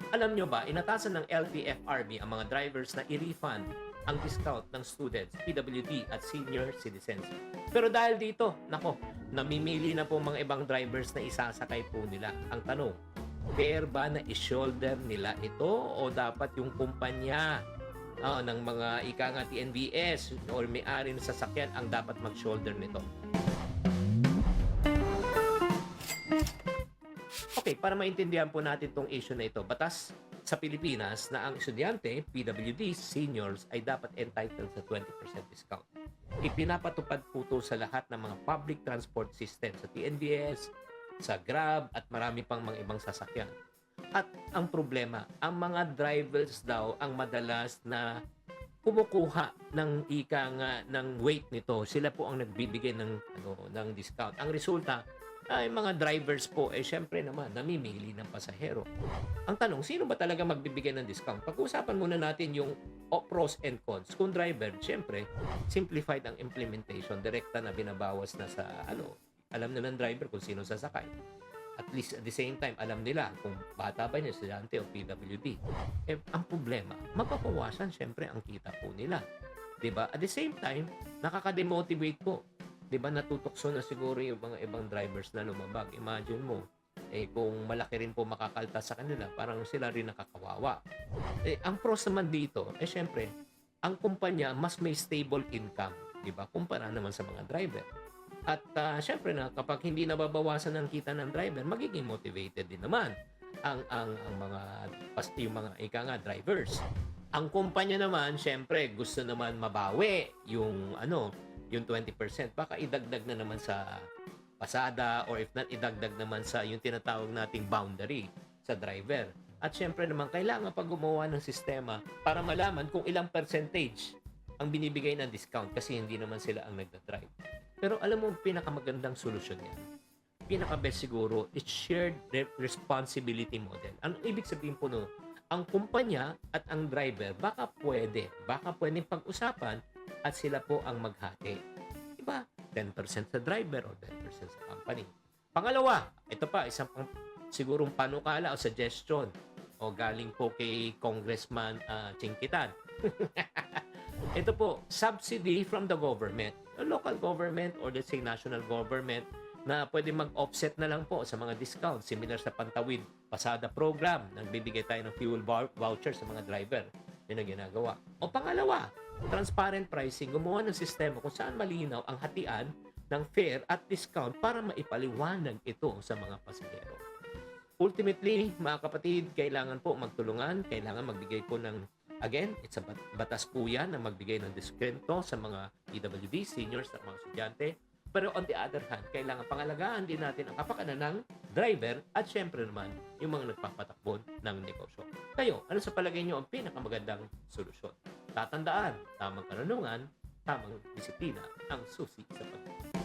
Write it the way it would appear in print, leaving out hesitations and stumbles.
Alam nyo ba, inatasan ng LTFRB ang mga drivers na i-refund ang discount ng students, PWD at senior citizens. Pero dahil dito, nako, namimili na po mga ibang drivers na isasakay po nila. Ang tanong, fair ba na i-shoulder nila ito o dapat yung kumpanya ng mga ika nga TNVS or may-ari ng sasakyan ang dapat mag-shoulder nito? Okay, para maintindihan po natin itong issue na ito, batas sa Pilipinas na ang estudyante, PWD, seniors ay dapat entitled sa 20% discount. Ipinapatupad po ito sa lahat ng mga public transport system, sa TNVS, sa Grab, at marami pang mga ibang sasakyan. At ang problema, ang mga drivers daw ang madalas na kumukuha ng ika nga ng weight nito. Sila po ang nagbibigay ng discount. Ang resulta ay mga drivers po syempre naman namimili ng pasahero. Ang tanong, sino ba talaga magbibigay ng discount? Pag-uusapan muna natin yung pros and cons. Kung driver, syempre simplified ang implementation, direkta na binabawas na sa alam na ng driver kung sino sasakay. At least at the same time, alam nila kung bata ba niya, estudyante o PWD. Ang problema, mapapawasan syempre ang kita po nila. 'Di ba? At the same time, nakaka-demotivate po. 'Di ba, natutokso na siguro yung mga ibang drivers na lumabag. Imagine mo, kung malaki rin po makakaltas sa kanila, parang sila rin nakakawawa. Ang pros naman dito, syempre, ang kumpanya mas may stable income, 'di ba? Kumpara naman sa mga driver. At syempre na kapag hindi nababawasan ang kita ng driver, magiging motivated din naman yung mga ika nga drivers. Ang kumpanya naman, syempre, gusto naman mabawi yung 20%. Baka idagdag na naman sa pasada or if not, idagdag naman sa yung tinatawag nating boundary sa driver. At syempre naman, kailangan pag gumawa ng sistema para malaman kung ilang percentage ang binibigay ng discount kasi hindi naman sila ang nagda-drive. Pero alam mo, pinakamagandang solusyon yan. Pinaka-best siguro, it's shared responsibility model. Ano ibig sabihin po no? Ang kumpanya at ang driver, baka pwedeng pag-usapan at sila po ang maghati. Diba? 10% sa driver o 10% sa company. Pangalawa, ito pa, isang sigurong panukala o suggestion o galing po kay Congressman Chinkitan. Ito po, subsidy from the government, local government or let's say national government na pwede mag-offset na lang po sa mga discounts similar sa Pantawid Pasada program. Nagbibigay tayo ng fuel voucher sa mga driver. Yun ang ginagawa. O pangalawa, transparent pricing. Gumawa ng sistema kung saan malinaw ang hatian ng fare at discount para maipaliwanag ito sa mga pasahero. Ultimately, mga kapatid, kailangan po magtulungan, kailangan magbigay po ng, again, it's a batas po yan na magbigay ng diskwento sa mga PWD, seniors at mga estudyante. Pero on the other hand, kailangan pangalagaan din natin ang kapakanan ng driver at syempre naman yung mga nagpapatakbo ng negosyo. Kayo, ano sa palagay nyo ang pinakamagandang solusyon? Tatandaan, tamang karunungan, tamang disiplina ang susi sa pag